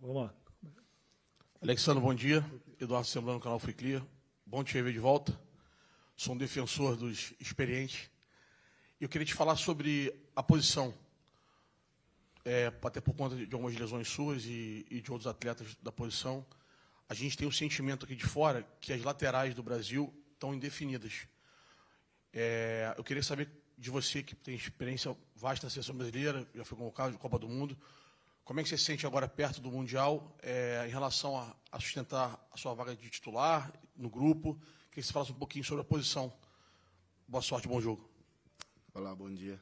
Vamos lá. Alexandre, bom dia. Eduardo Semblano, no canal Free Clear. Bom te rever de volta. Sou um defensor dos experientes. Eu queria te falar sobre a posição. Até por conta de algumas lesões suas e de outros atletas da posição, a gente tem um sentimento aqui de fora que as laterais do Brasil estão indefinidas. Eu queria saber de você, que tem experiência vasta na seleção brasileira, já foi convocado de Copa do Mundo, como é que você se sente agora perto do Mundial em relação a sustentar a sua vaga de titular no grupo? Queria que você falasse um pouquinho sobre a posição. Boa sorte, bom jogo. Olá, bom dia.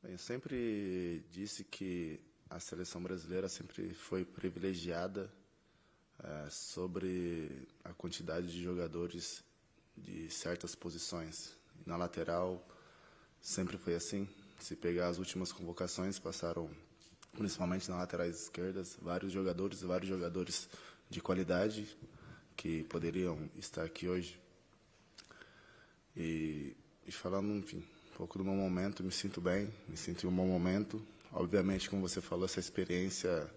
Bem, eu sempre disse que a seleção brasileira sempre foi privilegiada sobre a quantidade de jogadores de certas posições. E na lateral sempre foi assim. Se pegar as últimas convocações, passaram, principalmente nas laterais esquerdas, vários jogadores de qualidade que poderiam estar aqui hoje. E falando, enfim, um pouco do meu momento, me sinto bem, me sinto em um bom momento. Obviamente, como você falou, essa experiência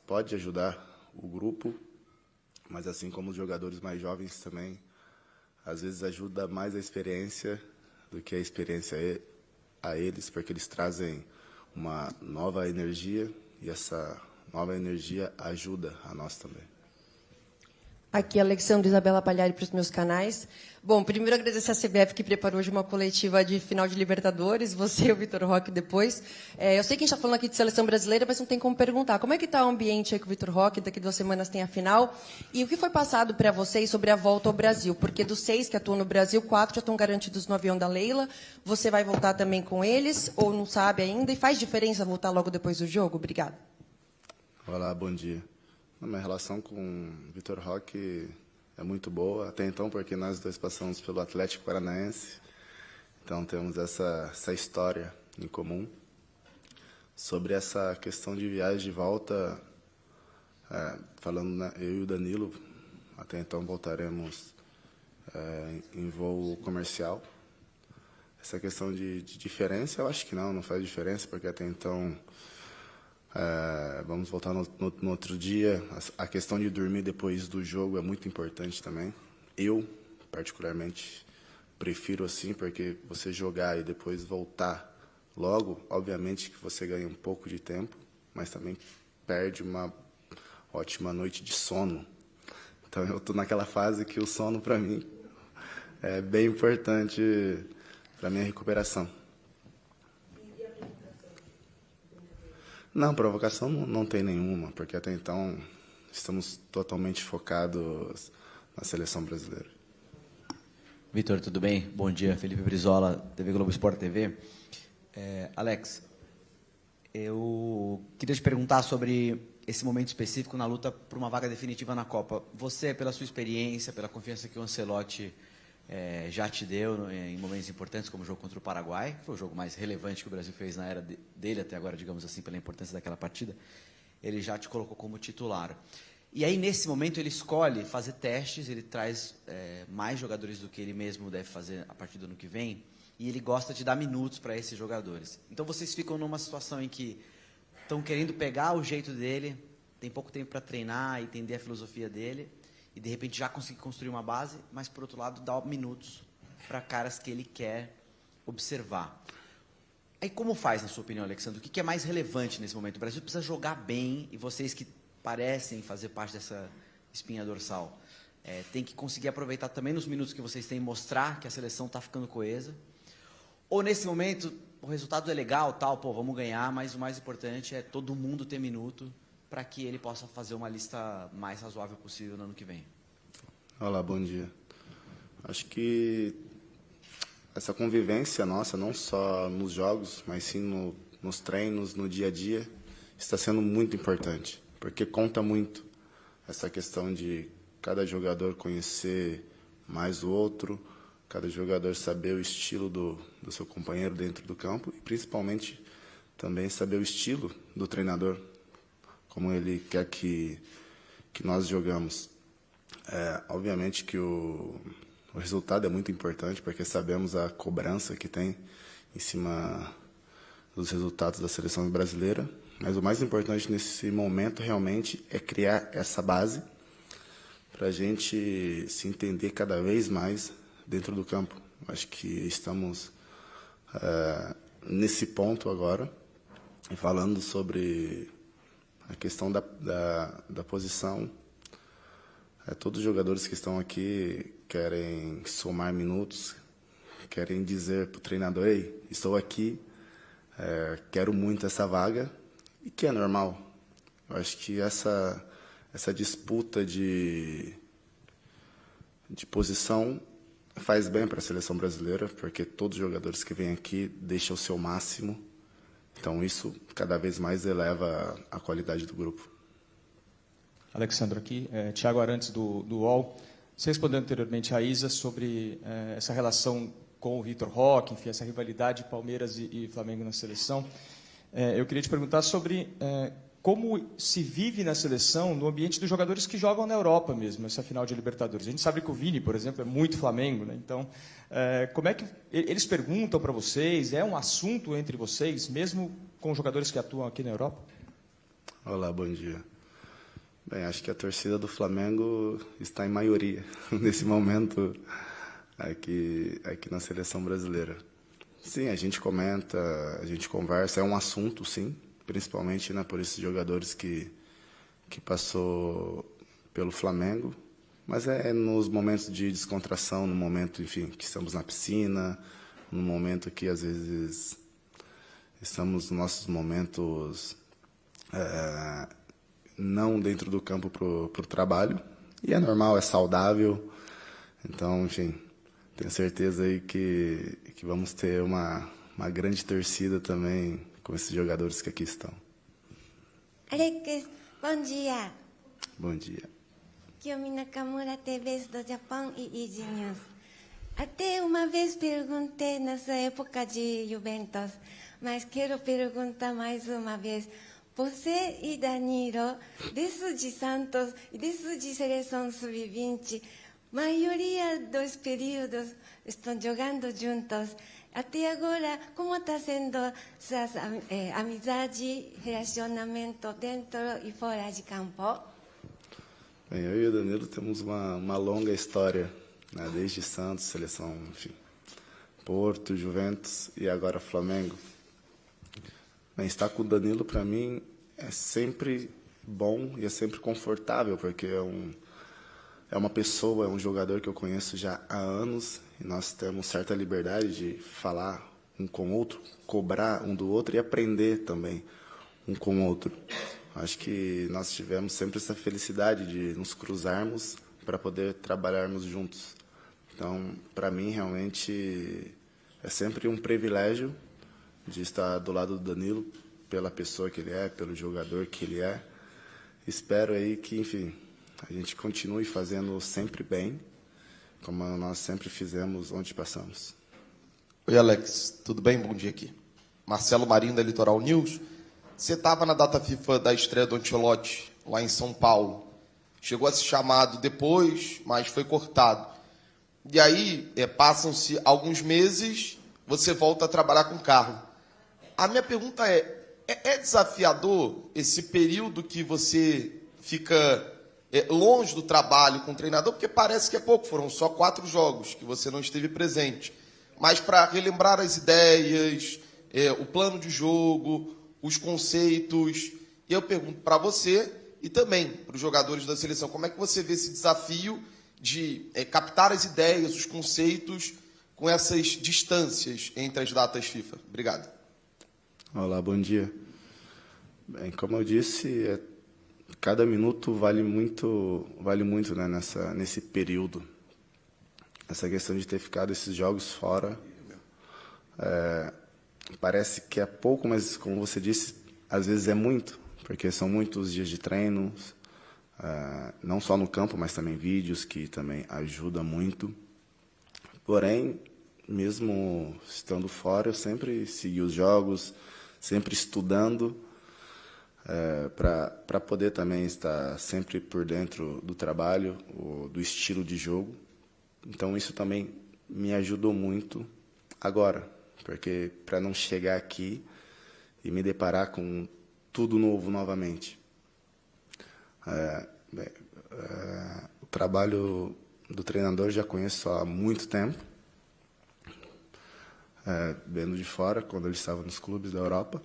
pode ajudar o grupo, mas assim como os jogadores mais jovens também, às vezes ajuda mais a experiência do que a experiência a eles, porque eles trazem uma nova energia e essa nova energia ajuda a nós também. Aqui, Alexandre Isabela Pagliari para os meus canais. Bom, primeiro agradecer a CBF que preparou hoje uma coletiva de final de Libertadores, você e o Vitor Roque depois. Eu sei que a gente está falando aqui de seleção brasileira, mas não tem como perguntar. Como é que está o ambiente aí com o Vitor Roque? Daqui 2 semanas tem a final. E o que foi passado para vocês sobre a volta ao Brasil? Porque dos 6 que atuam no Brasil, 4 já estão garantidos no avião da Leila. Você vai voltar também com eles ou não sabe ainda? E faz diferença voltar logo depois do jogo? Obrigada. Olá, bom dia. A minha relação com o Vitor Roque é muito boa, até então, porque nós dois passamos pelo Atlético Paranaense, então temos essa história em comum. Sobre essa questão de viagem de volta, falando eu e o Danilo, até então voltaremos em voo comercial. Essa questão de diferença, eu acho que não faz diferença, porque até então vamos voltar no outro dia. A questão de dormir depois do jogo é muito importante também. Eu, particularmente, prefiro assim, porque você jogar e depois voltar logo, obviamente que você ganha um pouco de tempo, mas também perde uma ótima noite de sono. Então eu estou naquela fase que o sono, para mim, é bem importante para a minha recuperação. Não, provocação não tem nenhuma, porque até então estamos totalmente focados na seleção brasileira. Vitor, tudo bem? Bom dia, Felipe Brizola, TV Globo Sport TV. Alex, eu queria te perguntar sobre esse momento específico na luta por uma vaga definitiva na Copa. Você, pela sua experiência, pela confiança que o Ancelotti já te deu em momentos importantes, como o jogo contra o Paraguai, foi o jogo mais relevante que o Brasil fez na era dele até agora, digamos assim, pela importância daquela partida, ele já te colocou como titular. E aí, nesse momento, ele escolhe fazer testes, ele traz mais jogadores do que ele mesmo deve fazer a partir do ano que vem, e ele gosta de dar minutos para esses jogadores. Então, vocês ficam numa situação em que estão querendo pegar o jeito dele, tem pouco tempo para treinar, entender a filosofia dele, e de repente já conseguir construir uma base, mas por outro lado dá minutos para caras que ele quer observar. Aí como faz, na sua opinião, Alexandre? O que é mais relevante nesse momento? O Brasil precisa jogar bem, e vocês que parecem fazer parte dessa espinha dorsal, tem que conseguir aproveitar também nos minutos que vocês têm, mostrar que a seleção está ficando coesa. Ou nesse momento o resultado é legal, tal, vamos ganhar, mas o mais importante é todo mundo ter minuto, para que ele possa fazer uma lista mais razoável possível no ano que vem. Olá, bom dia. Acho que essa convivência nossa, não só nos jogos, mas sim nos treinos, no dia a dia, está sendo muito importante, porque conta muito essa questão de cada jogador conhecer mais o outro, cada jogador saber o estilo do seu companheiro dentro do campo e, principalmente, também saber o estilo do treinador, como ele quer que nós jogamos. Obviamente que o resultado é muito importante, porque sabemos a cobrança que tem em cima dos resultados da seleção brasileira, Mas o mais importante nesse momento realmente é criar essa base para a gente se entender cada vez mais dentro do campo. Acho que estamos nesse ponto agora, falando sobre a questão da posição. Todos os jogadores que estão aqui querem somar minutos, querem dizer para o treinador: ei, estou aqui, quero muito essa vaga, e que é normal. Eu acho que essa disputa de posição faz bem para a seleção brasileira, porque todos os jogadores que vêm aqui deixam o seu máximo. Então, isso cada vez mais eleva a qualidade do grupo. Alexandre aqui, Thiago Arantes do UOL. Você respondeu anteriormente a Isa sobre essa relação com o Vitor Roque, enfim, essa rivalidade Palmeiras e Flamengo na seleção. Eu queria te perguntar sobre como se vive na seleção no ambiente dos jogadores que jogam na Europa mesmo, essa final de Libertadores. A gente sabe que o Vini, por exemplo, é muito Flamengo, né? Então, como é que eles perguntam para vocês? É um assunto entre vocês, mesmo com jogadores que atuam aqui na Europa? Olá, bom dia. Bem, acho que a torcida do Flamengo está em maioria nesse momento aqui na seleção brasileira. Sim, a gente comenta, a gente conversa, é um assunto, sim, principalmente, né, por esses jogadores que passou pelo Flamengo, mas é nos momentos de descontração, no momento, enfim, que estamos na piscina, no momento que às vezes estamos nos nossos momentos não dentro do campo pro trabalho, e é normal, é saudável. Então, enfim, tenho certeza aí que vamos ter uma grande torcida também com esses jogadores que aqui estão. Alex, bom dia. Bom dia. Kiyomi Nakamura, TVS do Japão e Easy News. Até uma vez perguntei nessa época de Juventus, mas quero perguntar mais uma vez. Você e Danilo, desde Santos e desde Seleção Sub-20, maioria dos períodos estão jogando juntos. Até agora, como está sendo essa amizade, relacionamento dentro e fora de campo? Bem, eu e o Danilo temos uma longa história, né? Desde Santos, Seleção, enfim, Porto, Juventus e agora Flamengo. Bem, estar com o Danilo, para mim, é sempre bom e é sempre confortável, porque é uma pessoa, é um jogador que eu conheço já há anos, e nós temos certa liberdade de falar um com o outro, cobrar um do outro e aprender também um com o outro. Acho que nós tivemos sempre essa felicidade de nos cruzarmos para poder trabalharmos juntos. Então, para mim, realmente, é sempre um privilégio de estar do lado do Danilo, pela pessoa que ele é, pelo jogador que ele é. Espero aí que, enfim, a gente continue fazendo sempre bem, como nós sempre fizemos onde passamos. Oi, Alex, tudo bem? Bom dia aqui. Marcelo Marinho, da Litoral News. Você estava na data FIFA da estreia do Ancelotti, lá em São Paulo. Chegou a ser chamado depois, mas foi cortado. E aí, passam-se alguns meses, você volta a trabalhar com carro. A minha pergunta é desafiador esse período que você fica longe do trabalho com o treinador? Porque parece que é pouco, foram só 4 jogos que você não esteve presente. Mas para relembrar as ideias, o plano de jogo, os conceitos. E eu pergunto para você e também para os jogadores da seleção, como é que você vê esse desafio de captar as ideias, os conceitos, com essas distâncias entre as datas FIFA? Obrigado. Olá, bom dia. Bem, como eu disse, cada minuto vale muito, né, nesse período. Essa questão de ter ficado esses jogos fora, parece que é pouco, mas como você disse, às vezes é muito, porque são muitos dias de treinos, não só no campo, mas também vídeos, que também ajudam muito. Porém, mesmo estando fora, eu sempre segui os jogos, sempre estudando, para poder também estar sempre por dentro do trabalho, do estilo de jogo. Então, isso também me ajudou muito agora, porque para não chegar aqui e me deparar com tudo novo novamente. O trabalho do treinador já conheço há muito tempo, vendo de fora, quando ele estava nos clubes da Europa,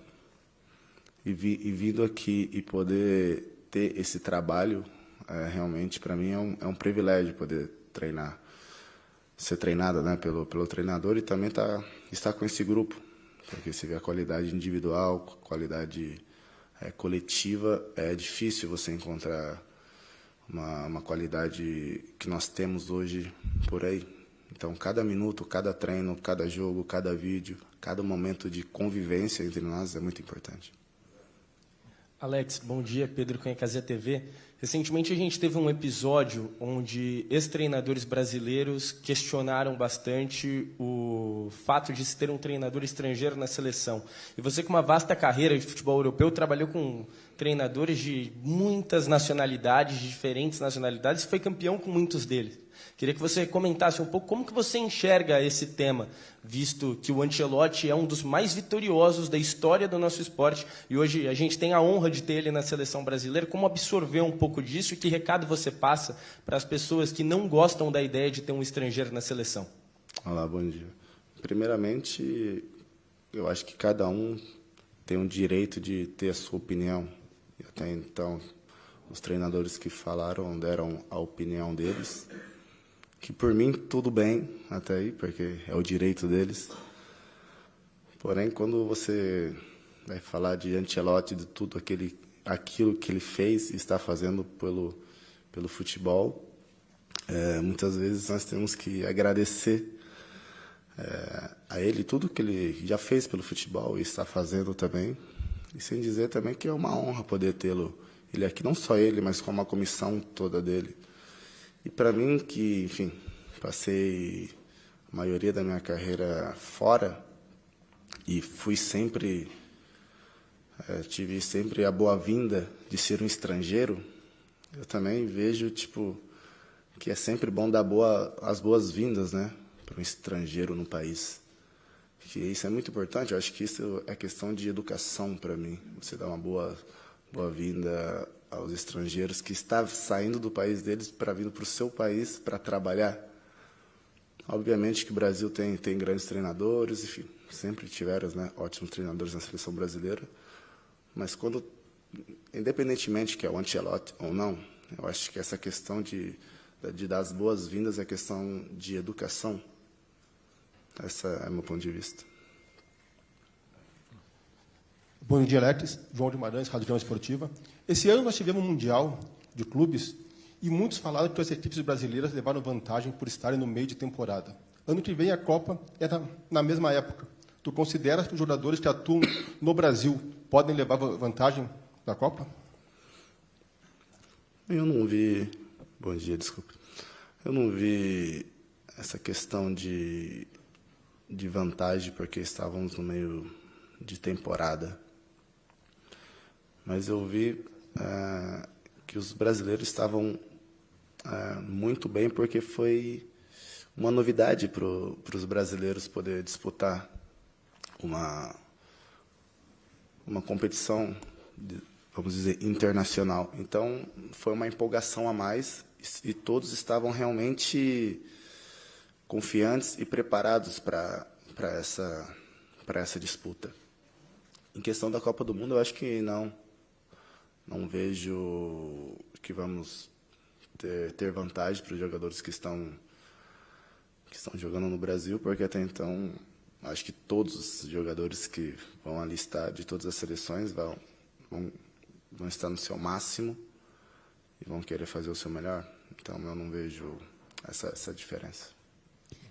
e vindo aqui e poder ter esse trabalho, realmente para mim é um privilégio poder treinar, ser treinada, né, pelo treinador, e também estar com esse grupo, porque você vê a qualidade individual, qualidade coletiva, é difícil você encontrar uma qualidade que nós temos hoje por aí. Então, cada minuto, cada treino, cada jogo, cada vídeo, cada momento de convivência entre nós é muito importante. Alex, bom dia. Pedro Cunha, Casia TV. Recentemente a gente teve um episódio onde ex-treinadores brasileiros questionaram bastante o fato de se ter um treinador estrangeiro na seleção. E você, com uma vasta carreira de futebol europeu, trabalhou com treinadores de muitas nacionalidades, de diferentes nacionalidades, e foi campeão com muitos deles. Queria que você comentasse um pouco como que você enxerga esse tema, visto que o Ancelotti é um dos mais vitoriosos da história do nosso esporte, e hoje a gente tem a honra de ter ele na seleção brasileira. Como absorver um pouco disso e que recado você passa para as pessoas que não gostam da ideia de ter um estrangeiro na seleção? Olá, bom dia. Primeiramente, eu acho que cada um tem o direito de ter a sua opinião. E até então, os treinadores que falaram deram a opinião deles, que por mim tudo bem até aí, porque é o direito deles. Porém, quando você vai falar de Ancelotti, de tudo aquilo que ele fez e está fazendo pelo futebol, muitas vezes nós temos que agradecer a ele tudo que ele já fez pelo futebol e está fazendo também, e sem dizer também que é uma honra poder tê-lo ele aqui, não só ele, mas com uma comissão toda dele. E para mim, que, enfim, passei a maioria da minha carreira fora e tive sempre a boa-vinda de ser um estrangeiro, eu também vejo, que é sempre bom dar as boas-vindas, né, para um estrangeiro no país. Que isso é muito importante. Eu acho que isso é questão de educação para mim. Você dá uma boa-vinda aos estrangeiros que estão saindo do país deles para vir para o seu país para trabalhar. Obviamente que o Brasil tem grandes treinadores, enfim, sempre tiveram, né, ótimos treinadores na seleção brasileira, mas independentemente que é o Ancelotti ou não, eu acho que essa questão de dar as boas-vindas é questão de educação. Esse é o meu ponto de vista. Bom dia, Alex. João Guimarães, Rádio Jornal Esportiva. Esse ano nós tivemos um Mundial de Clubes e muitos falaram que as equipes brasileiras levaram vantagem por estarem no meio de temporada. Ano que vem a Copa é na mesma época. Tu consideras que os jogadores que atuam no Brasil podem levar vantagem da Copa? Eu não vi... Bom dia, desculpe. Eu não vi essa questão de vantagem porque estávamos no meio de temporada. Mas eu vi que os brasileiros estavam muito bem, porque foi uma novidade para os brasileiros poder disputar uma competição, vamos dizer, internacional. Então, foi uma empolgação a mais e todos estavam realmente confiantes e preparados para essa disputa. Em questão da Copa do Mundo, eu acho que não vejo que vamos ter vantagem para os jogadores que estão jogando no Brasil, porque até então acho que todos os jogadores que vão alistar de todas as seleções vão estar no seu máximo e vão querer fazer o seu melhor. Então eu não vejo essa diferença.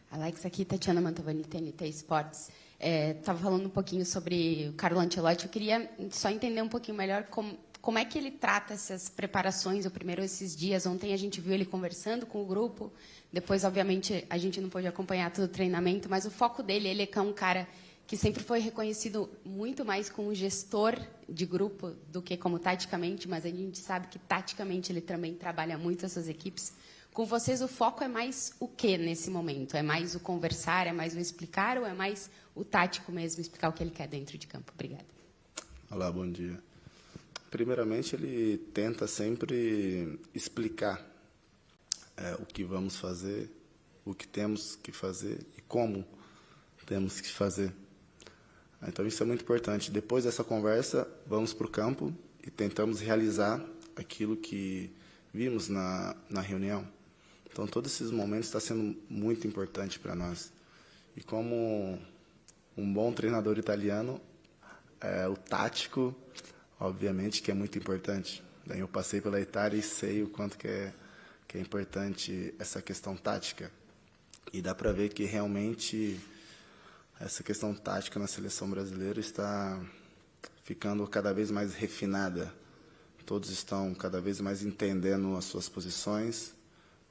Alex, aqui Tatiana Mantovani, TNT Esportes. Estava falando um pouquinho sobre o Carlo Ancelotti. Eu queria só entender um pouquinho melhor como é que ele trata essas preparações, o primeiro esses dias. Ontem a gente viu ele conversando com o grupo, depois, obviamente, a gente não pôde acompanhar todo o treinamento, mas o foco dele, ele é um cara que sempre foi reconhecido muito mais como gestor de grupo do que como taticamente, mas a gente sabe que taticamente ele também trabalha muito as suas equipes. Com vocês, o foco é mais o que nesse momento? É mais o conversar, é mais o explicar, ou é mais o tático mesmo, explicar o que ele quer dentro de campo? Obrigada. Olá, bom dia. primeiramente, ele tenta sempre explicar o que vamos fazer, o que temos que fazer e como temos que fazer. Então, isso é muito importante. Depois dessa conversa, vamos para o campo e tentamos realizar aquilo que vimos na reunião. Então, todos esses momentos estão sendo muito importantes para nós. E como um bom treinador italiano, o tático, obviamente, que é muito importante. Daí eu passei pela Itália e sei o quanto que é importante essa questão tática. E dá para ver que realmente essa questão tática na seleção brasileira está ficando cada vez mais refinada. Todos estão cada vez mais entendendo as suas posições,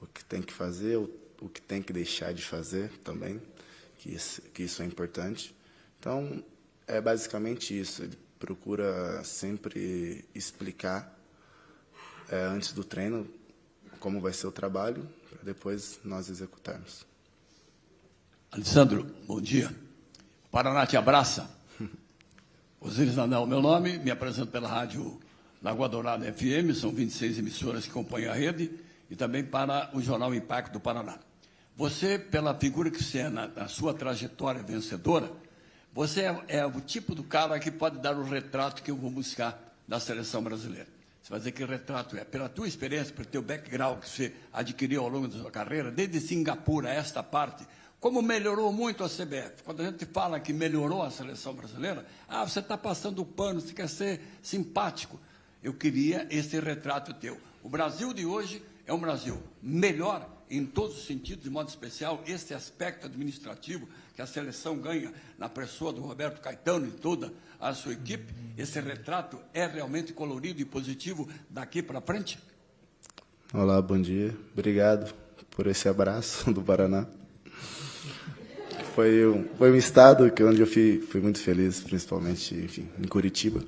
o que tem que fazer, o que tem que deixar de fazer também, que isso é importante. Então, é basicamente isso. Ele procura sempre explicar antes do treino como vai ser o trabalho, para depois nós executarmos. Alessandro, bom dia. O Paraná te abraça. Osíris Nanel, meu nome, me apresento pela rádio Lagoa Dourada FM, são 26 emissoras que acompanham a rede, e também para o Jornal Impacto do Paraná. Você, pela figura que você é na sua trajetória vencedora, você é o tipo do cara que pode dar o retrato que eu vou buscar da seleção brasileira. Você vai dizer que retrato é. Pela tua experiência, pelo teu background que você adquiriu ao longo da sua carreira, desde Singapura a esta parte, como melhorou muito a CBF. Quando a gente fala que melhorou a seleção brasileira, você está passando o pano, você quer ser simpático. Eu queria esse retrato teu. O Brasil de hoje é um Brasil melhor em todos os sentidos, de modo especial, esse aspecto administrativo que a seleção ganha na pessoa do Roberto Caetano e toda a sua equipe. Esse retrato é realmente colorido e positivo daqui para frente? Olá, bom dia. Obrigado por esse abraço do Paraná. Foi um estado onde eu fui muito feliz, principalmente, enfim, em Curitiba.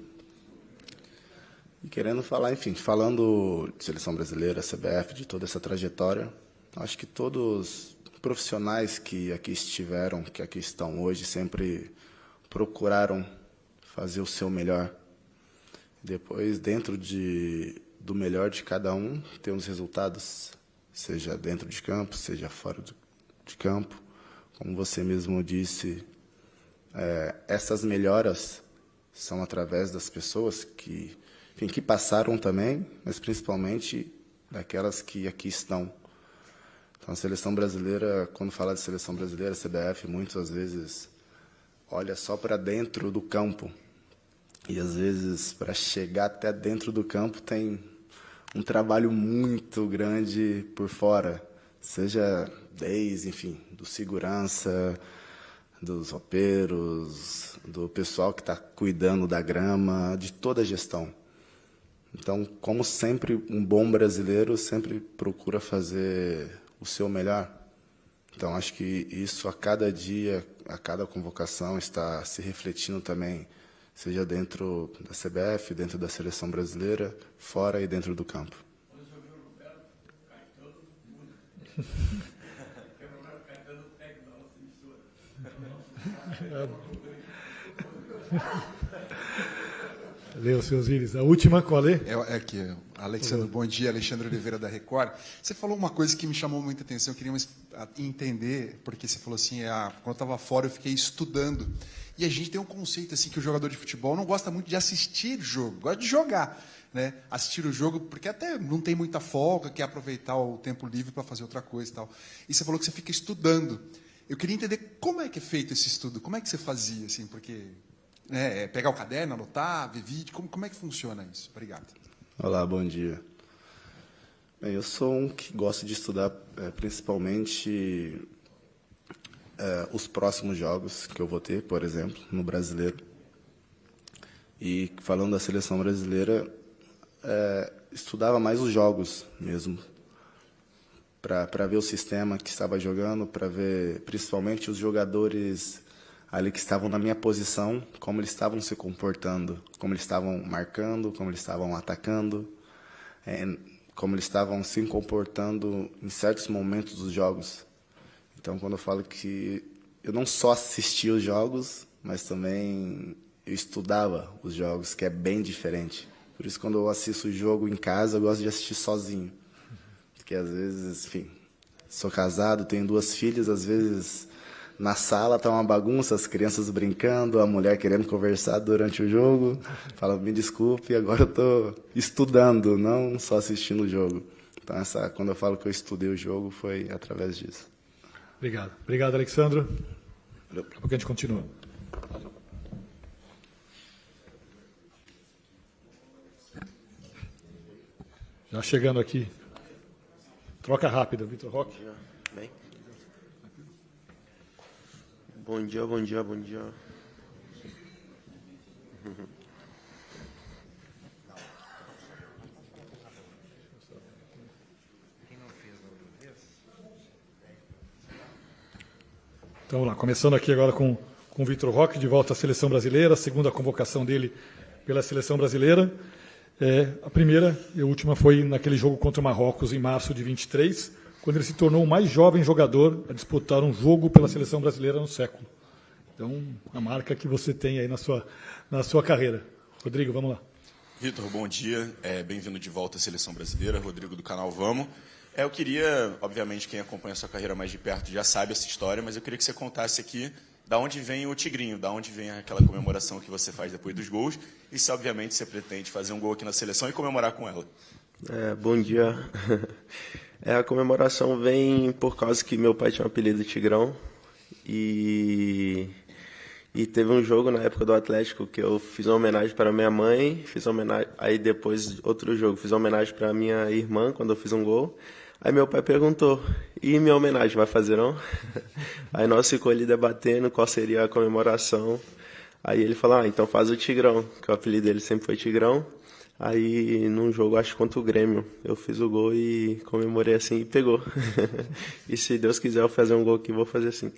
E querendo falar, enfim, falando de seleção brasileira, CBF, de toda essa trajetória, acho que todos os profissionais que aqui estiveram, que aqui estão hoje, sempre procuraram fazer o seu melhor. Depois, dentro do melhor de cada um, tem os resultados, seja dentro de campo, seja fora de campo. Como você mesmo disse, essas melhoras são através das pessoas que passaram também, mas principalmente daquelas que aqui estão. Então, a seleção brasileira, quando fala de seleção brasileira, a CBF, muitas vezes olha só para dentro do campo. E, às vezes, para chegar até dentro do campo, tem um trabalho muito grande por fora. Seja enfim, do segurança, dos roupeiros, do pessoal que está cuidando da grama, de toda a gestão. Então, como sempre, um bom brasileiro sempre procura fazer o seu melhor. Então, acho que isso a cada dia, a cada convocação, está se refletindo também, seja dentro da CBF, dentro da seleção brasileira, fora e dentro do campo. Leu, seus Íris. A última, qual é? É aqui, Alexandre, bom dia, Alexandre Oliveira da Record. Você falou uma coisa que me chamou muita atenção, eu queria entender, porque você falou assim, quando eu estava fora eu fiquei estudando. E a gente tem um conceito assim que o jogador de futebol não gosta muito de assistir jogo, gosta de jogar, né? Assistir o jogo, porque até não tem muita folga, quer aproveitar o tempo livre para fazer outra coisa e tal. E você falou que você fica estudando. Eu queria entender como é que é feito esse estudo, como é que você fazia, assim, porque pegar o caderno, anotar, ver vídeo, como é que funciona isso? Obrigado. Olá, bom dia. Bem, eu sou um que gosta de estudar principalmente os próximos jogos que eu vou ter, por exemplo, no Brasileiro. E falando da seleção brasileira, estudava mais os jogos mesmo, para ver o sistema que estava jogando, para ver principalmente os jogadores ali que estavam na minha posição, como eles estavam se comportando, como eles estavam marcando, como eles estavam atacando, como eles estavam se comportando em certos momentos dos jogos. Então, quando eu falo que eu não só assistia os jogos, mas também eu estudava os jogos, que é bem diferente. Por isso, quando eu assisto o jogo em casa, eu gosto de assistir sozinho. Porque, às vezes, enfim, sou casado, tenho 2 filhas, às vezes na sala tá uma bagunça, as crianças brincando, a mulher querendo conversar durante o jogo. Fala, me desculpe, agora eu estou estudando, não só assistindo o jogo. Então, quando eu falo que eu estudei o jogo, foi através disso. Obrigado. Obrigado, Alexandro. Daqui a pouco a gente continua. Já chegando aqui. Troca rápida, Vitor Roque. Bem. Bom dia, bom dia, bom dia. Então, vamos lá. Começando aqui agora com o Vitor Roque, de volta à Seleção Brasileira, a segunda convocação dele pela Seleção Brasileira. A primeira e a última foi naquele jogo contra o Marrocos, em março de 23, quando ele se tornou o mais jovem jogador a disputar um jogo pela Seleção Brasileira no século. Então, a marca que você tem aí na sua carreira. Rodrigo, vamos lá. Vitor, bom dia. Bem-vindo de volta à Seleção Brasileira. Rodrigo, do canal Vamos. Eu queria, obviamente, quem acompanha a sua carreira mais de perto já sabe essa história, mas eu queria que você contasse aqui da onde vem o tigrinho, da onde vem aquela comemoração que você faz depois dos gols, e se, obviamente, você pretende fazer um gol aqui na seleção e comemorar com ela. Bom dia. A comemoração vem por causa que meu pai tinha um apelido Tigrão, e teve um jogo na época do Atlético que eu fiz uma homenagem para minha mãe, aí depois outro jogo fiz uma homenagem para minha irmã quando eu fiz um gol. Aí meu pai perguntou, e minha homenagem vai fazer não? Aí nós ficamos ali debatendo qual seria a comemoração. Aí ele falou, então faz o Tigrão, que o apelido dele sempre foi Tigrão. Aí num jogo, acho contra o Grêmio, eu fiz o gol e comemorei assim e pegou. E se Deus quiser eu fazer um gol aqui, vou fazer assim.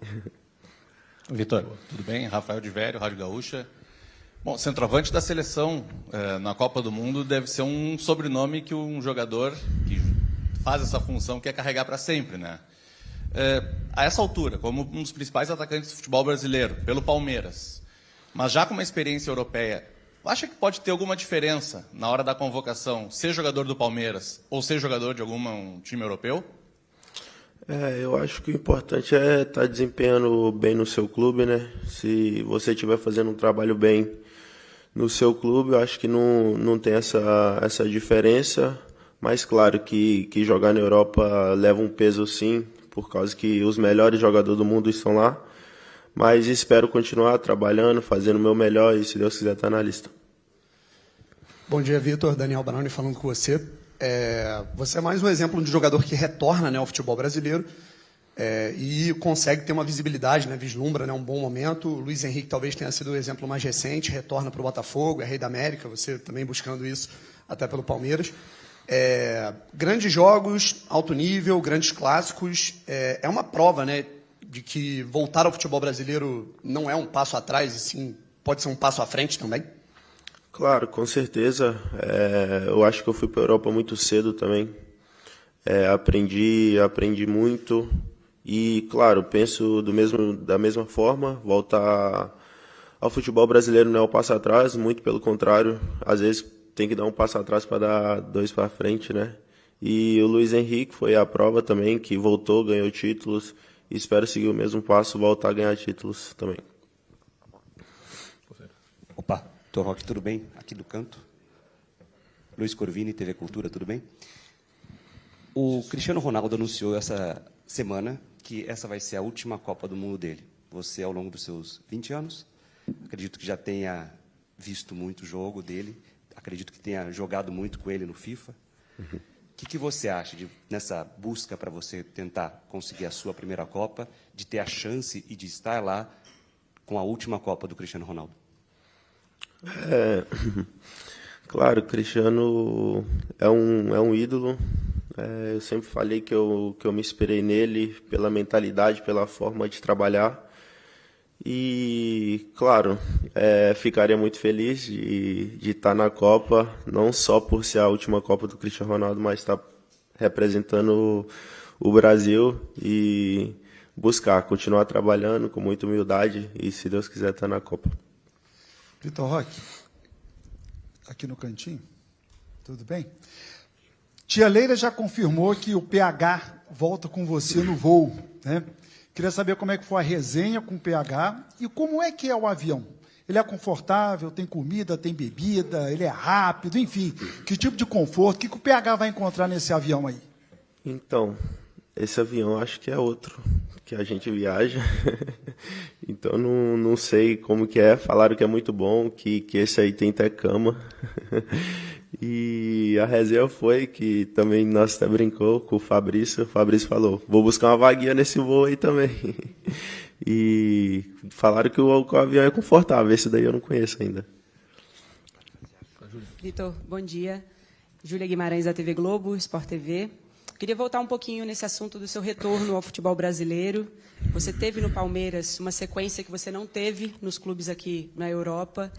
Vitor, tudo bem? Rafael de Vério, Rádio Gaúcha. Bom, centroavante da seleção na Copa do Mundo deve ser um sobrenome que um jogador que faz essa função quer carregar para sempre, né? A essa altura, como um dos principais atacantes do futebol brasileiro, pelo Palmeiras, mas já com uma experiência europeia, acha que pode ter alguma diferença na hora da convocação, ser jogador do Palmeiras ou ser jogador de algum time europeu? Eu acho que o importante é estar desempenhando bem no seu clube, né? Se você estiver fazendo um trabalho bem no seu clube, eu acho que não tem essa diferença. Mas claro que jogar na Europa leva um peso sim, por causa que os melhores jogadores do mundo estão lá. Mas espero continuar trabalhando, fazendo o meu melhor e, se Deus quiser, estar na lista. Bom dia, Vitor. Daniel Baroni falando com você. Você é mais um exemplo de jogador que retorna, né, ao futebol brasileiro e consegue ter uma visibilidade, né, vislumbra, né, um bom momento. O Luiz Henrique talvez tenha sido o exemplo mais recente, retorna para o Botafogo, é rei da América, você também buscando isso até pelo Palmeiras. Grandes jogos, alto nível, grandes clássicos, é uma prova, né, de que voltar ao futebol brasileiro não é um passo atrás, e sim, pode ser um passo à frente também? Claro, com certeza. Eu acho que eu fui para a Europa muito cedo também. Aprendi muito e, claro, penso da mesma forma. Voltar ao futebol brasileiro não é um passo atrás, muito pelo contrário. Às vezes tem que dar um passo atrás para dar 2 para frente, né? E o Luiz Henrique foi a prova também, que voltou, ganhou títulos. E espero seguir o mesmo passo, voltar a ganhar títulos também. Opa, Vitor Roque, tudo bem? Aqui do canto. Luiz Corvini, TV Cultura, tudo bem? O Cristiano Ronaldo anunciou essa semana que essa vai ser a última Copa do Mundo dele. Você, ao longo dos seus 20 anos, acredito que já tenha visto muito jogo dele, acredito que tenha jogado muito com ele no FIFA. O que você acha nessa busca para você tentar conseguir a sua primeira Copa, de ter a chance e de estar lá com a última Copa do Cristiano Ronaldo? Claro, o Cristiano é um ídolo. Eu sempre falei que eu me inspirei nele pela mentalidade, pela forma de trabalhar. E, claro, ficaria muito feliz de estar na Copa, não só por ser a última Copa do Cristiano Ronaldo, mas estar representando o Brasil e continuar trabalhando com muita humildade e, se Deus quiser, estar na Copa. Vitor Roque, aqui no cantinho. Tudo bem? Tia Leila já confirmou que o PH volta com você no voo, né? Queria saber como é que foi a resenha com o PH e como é que é o avião. Ele é confortável, tem comida, tem bebida, ele é rápido, enfim. Que tipo de conforto, o que o PH vai encontrar nesse avião aí? Então, esse avião acho que é outro que a gente viaja. Então não sei como que é. Falaram que é muito bom, que esse aí tem até cama. E a resenha foi que também nós até brincou com o Fabrício. O Fabrício falou, vou buscar uma vaguinha nesse voo aí também. E falaram que o avião é confortável. Esse daí eu não conheço ainda. Vitor, bom dia. Júlia Guimarães, da TV Globo, Sport TV. Queria voltar um pouquinho nesse assunto do seu retorno ao futebol brasileiro. Você teve no Palmeiras uma sequência que você não teve nos clubes aqui na Europa.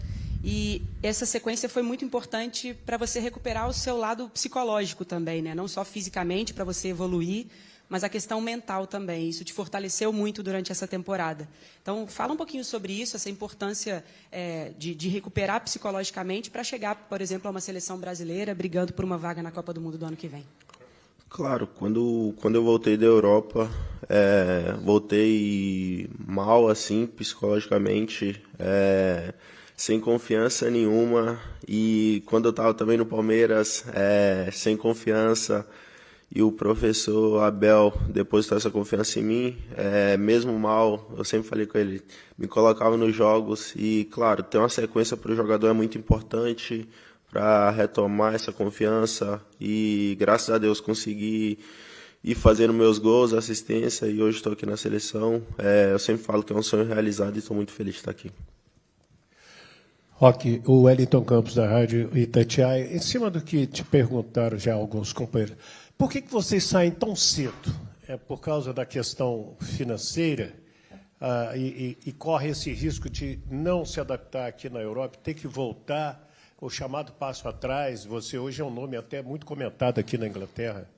E essa sequência foi muito importante para você recuperar o seu lado psicológico também, né? Não só fisicamente, para você evoluir, mas a questão mental também. Isso te fortaleceu muito durante essa temporada. Então, fala um pouquinho sobre isso, essa importância de recuperar psicologicamente para chegar, por exemplo, a uma seleção brasileira brigando por uma vaga na Copa do Mundo do ano que vem. Claro, quando eu voltei da Europa, voltei mal, assim, psicologicamente, sem confiança nenhuma. E quando eu estava também no Palmeiras, sem confiança, e o professor Abel depositou essa confiança em mim, mesmo mal, eu sempre falei com ele, me colocava nos jogos. E, claro, ter uma sequência para o jogador é muito importante, para retomar essa confiança, e graças a Deus consegui ir fazendo meus gols, assistência, e hoje estou aqui na seleção. Eu sempre falo que é um sonho realizado e estou muito feliz de estar aqui. Roque, o Wellington Campos da Rádio Itatiaia, em cima do que te perguntaram já alguns companheiros, por que vocês saem tão cedo? É por causa da questão financeira e corre esse risco de não se adaptar aqui na Europa, ter que voltar, o chamado passo atrás? Você hoje é um nome até muito comentado aqui na Inglaterra.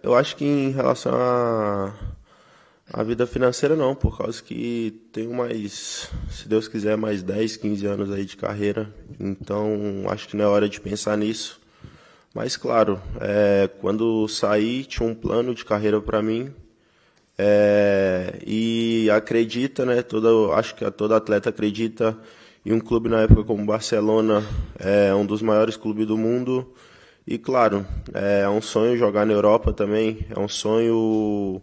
Eu acho que em relação à vida financeira não, por causa que tenho mais, se Deus quiser, mais 10, 15 anos aí de carreira. Então, acho que não é hora de pensar nisso. Mas, claro, quando saí, tinha um plano de carreira para mim. E acredita, né? Acho que todo atleta acredita em um clube na época como Barcelona, um dos maiores clubes do mundo. E, claro, é um sonho jogar na Europa também, é um sonho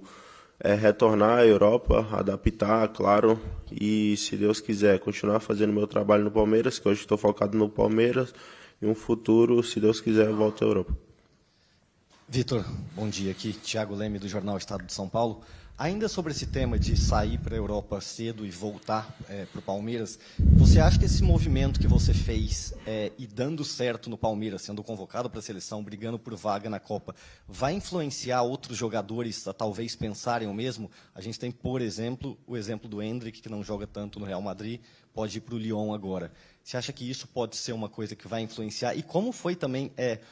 retornar à Europa, adaptar, claro, e, se Deus quiser, continuar fazendo meu trabalho no Palmeiras, que hoje estou focado no Palmeiras, e um futuro, se Deus quiser, volto à Europa. Vitor, bom dia. Aqui, Thiago Leme, do Jornal Estado de São Paulo. Ainda sobre esse tema de sair para a Europa cedo e voltar para o Palmeiras, você acha que esse movimento que você fez e dando certo no Palmeiras, sendo convocado para a seleção, brigando por vaga na Copa, vai influenciar outros jogadores a talvez pensarem o mesmo? A gente tem, por exemplo, o exemplo do Endrick, que não joga tanto no Real Madrid, pode ir para o Lyon agora. Você acha que isso pode ser uma coisa que vai influenciar? E como foi também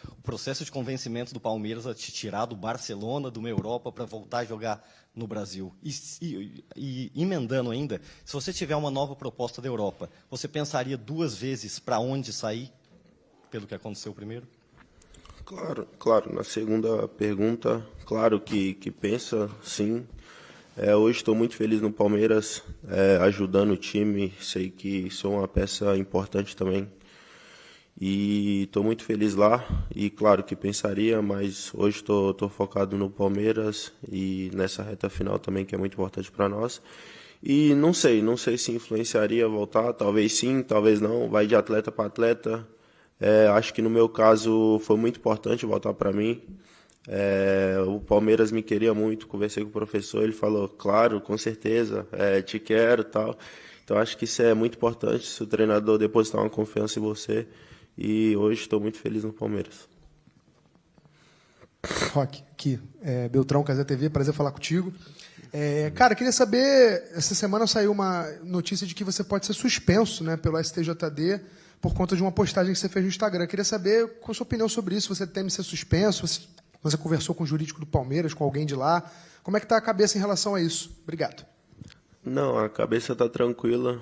o processo de convencimento do Palmeiras a te tirar do Barcelona, de uma Europa, para voltar a jogar no Brasil? E emendando ainda, se você tiver uma nova proposta da Europa, você pensaria duas vezes para onde sair, pelo que aconteceu primeiro? Claro. Na segunda pergunta, claro que pensa, sim. Hoje estou muito feliz no Palmeiras, ajudando o time. Sei que sou uma peça importante também. E estou muito feliz lá. E claro que pensaria, mas hoje estou focado no Palmeiras e nessa reta final também, que é muito importante para nós. E não sei se influenciaria voltar. Talvez sim, talvez não. Vai de atleta para atleta. Acho que no meu caso foi muito importante voltar para mim. O Palmeiras me queria muito, conversei com o professor, ele falou, claro, com certeza, te quero e tal. Então acho que isso é muito importante, se o treinador depositar uma confiança em você. E hoje estou muito feliz no Palmeiras. Roque, aqui, Beltrão, Casa TV, prazer falar contigo. Cara, queria saber, essa semana saiu uma notícia de que você pode ser suspenso, né, pelo STJD por conta de uma postagem que você fez no Instagram. Queria saber qual a sua opinião sobre isso, você teme ser suspenso, você conversou com o jurídico do Palmeiras, com alguém de lá. Como é que está a cabeça em relação a isso? Obrigado. Não, a cabeça está tranquila.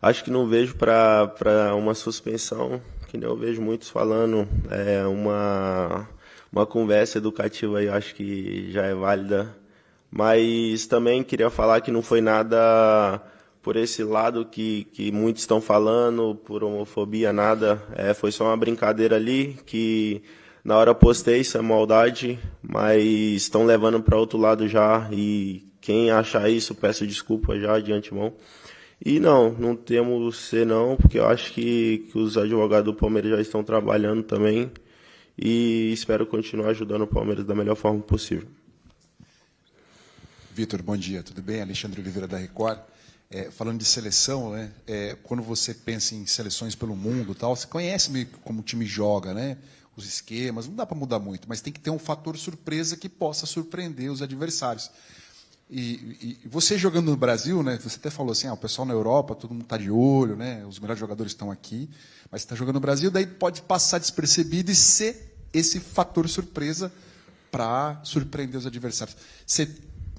acho que não vejo para uma suspensão, que nem eu vejo muitos falando, uma conversa educativa aí, acho que já é válida. Mas também queria falar que não foi nada por esse lado que muitos estão falando, por homofobia, nada. Foi só uma brincadeira ali, que na hora postei, isso é maldade, mas estão levando para outro lado já, e quem achar isso, peço desculpa já de antemão. E não temos ser não, porque eu acho que os advogados do Palmeiras já estão trabalhando também, e espero continuar ajudando o Palmeiras da melhor forma possível. Vitor, bom dia, tudo bem? Alexandre Oliveira da Record. Falando de seleção, né? Quando você pensa em seleções pelo mundo, tal, você conhece meio como o time joga, né? Os esquemas, não dá para mudar muito, mas tem que ter um fator surpresa que possa surpreender os adversários. E você jogando no Brasil, né? Você até falou assim, o pessoal na Europa, todo mundo está de olho, né? Os melhores jogadores estão aqui, mas você está jogando no Brasil, daí pode passar despercebido e ser esse fator surpresa para surpreender os adversários. Você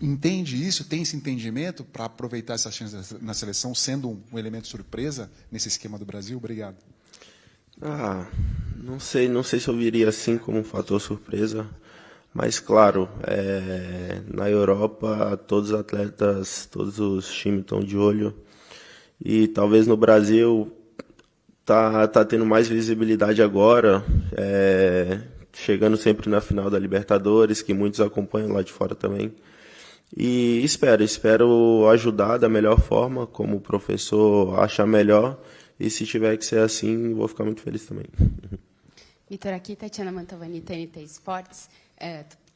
entende isso, tem esse entendimento para aproveitar essa chance na seleção, sendo um elemento surpresa nesse esquema do Brasil? Obrigado. Não sei se eu viria assim como um fator surpresa, mas claro, na Europa todos os atletas, todos os times estão de olho, e talvez no Brasil tá tendo mais visibilidade agora, chegando sempre na final da Libertadores, que muitos acompanham lá de fora também. E espero ajudar da melhor forma, como o professor achar melhor, e se tiver que ser assim, vou ficar muito feliz também. Vitor, aqui Tatiana Mantovani, TNT Esportes.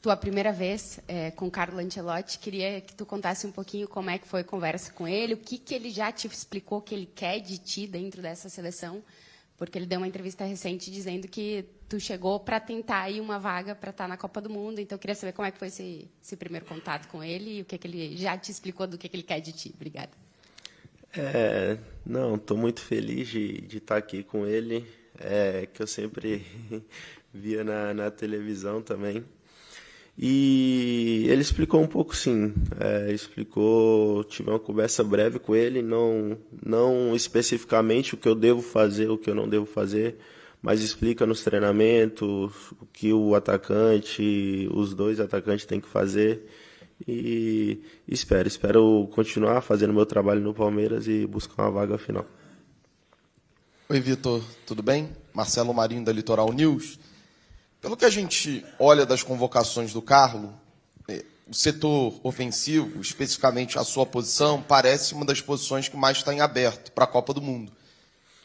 Tua primeira vez com Carlo Ancelotti, queria que tu contasse um pouquinho como é que foi a conversa com ele, o que ele já te explicou que ele quer de ti dentro dessa seleção, porque ele deu uma entrevista recente dizendo que tu chegou para tentar aí uma vaga para estar na Copa do Mundo, então eu queria saber como é que foi esse primeiro contato com ele e o que ele já te explicou do que ele quer de ti. Obrigada. Estou muito feliz de estar aqui com ele, que eu sempre via na televisão também. E ele explicou um pouco, sim. Tive uma conversa breve com ele, não especificamente o que eu devo fazer, o que eu não devo fazer, mas explica nos treinamentos o que o atacante, os dois atacantes têm que fazer. E espero continuar fazendo meu trabalho no Palmeiras e buscar uma vaga final. Oi, Vitor, tudo bem? Marcelo Marinho, da Litoral News. Pelo que a gente olha das convocações do Carlo, o setor ofensivo, especificamente a sua posição, parece uma das posições que mais está em aberto para a Copa do Mundo.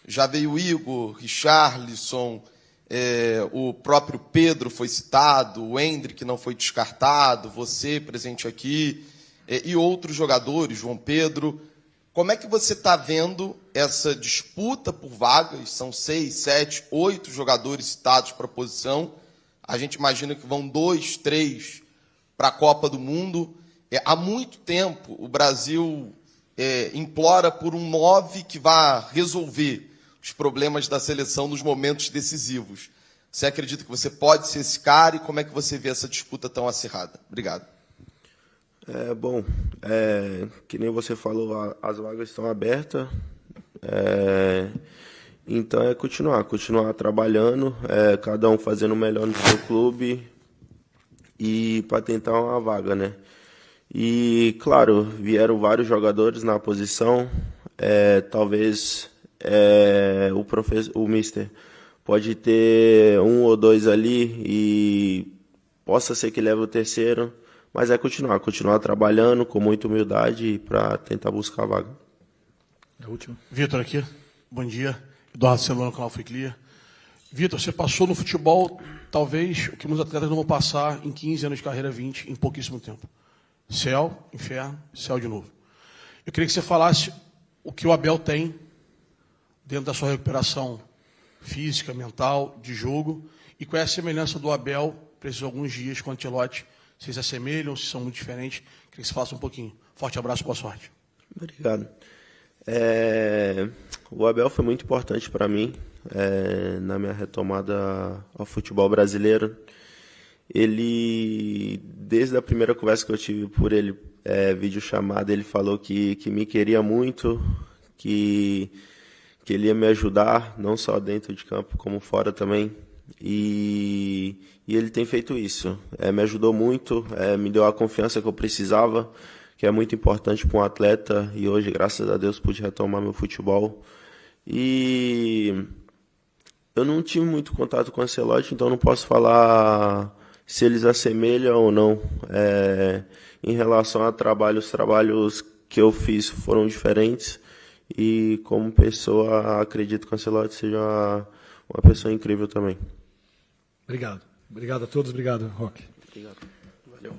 Já veio o Igor, Richarlison, o próprio Pedro foi citado, o Endrick não foi descartado, você presente aqui, e outros jogadores, João Pedro. Como é que você está vendo essa disputa por vagas? São 6, 7, 8 jogadores citados para a posição. A gente imagina que vão 2, 3 para a Copa do Mundo. Há muito tempo o Brasil implora por um 9 que vá resolver os problemas da seleção nos momentos decisivos. Você acredita que você pode ser esse cara e como é que você vê essa disputa tão acirrada? Obrigado. Que nem você falou, as vagas estão abertas. Então continuar trabalhando, cada um fazendo o melhor no seu clube e para tentar uma vaga, né? E claro, vieram vários jogadores na posição, talvez o Mister pode ter um ou dois ali e possa ser que leve o terceiro, mas continuar trabalhando com muita humildade para tentar buscar a vaga. É a última. Vitor aqui, bom dia. Eduardo Celano, canal Free Clear. Vitor, você passou no futebol, talvez, o que muitos atletas não vão passar em 15 anos de carreira, 20, em pouquíssimo tempo. Céu, inferno, céu de novo. Eu queria que você falasse o que o Abel tem dentro da sua recuperação física, mental, de jogo, e qual é a semelhança do Abel para esses alguns dias com o Ancelotti. Se se assemelham, se são muito diferentes. Queria que você falasse um pouquinho. Forte abraço, boa sorte. Obrigado. O Abel foi muito importante para mim na minha retomada ao futebol brasileiro. Ele, desde a primeira conversa que eu tive por ele, videochamada, ele falou que me queria muito, que ele ia me ajudar, não só dentro de campo, como fora também. E ele tem feito isso. Me ajudou muito, me deu a confiança que eu precisava, que é muito importante para um atleta. E hoje, graças a Deus, pude retomar meu futebol. E eu não tive muito contato com o Ancelotti, então não posso falar se eles assemelham ou não. Em relação a trabalho, os trabalhos que eu fiz foram diferentes. E como pessoa, acredito que o Ancelotti seja uma pessoa incrível também. Obrigado. Obrigado a todos. Obrigado, Roque. Obrigado. Valeu.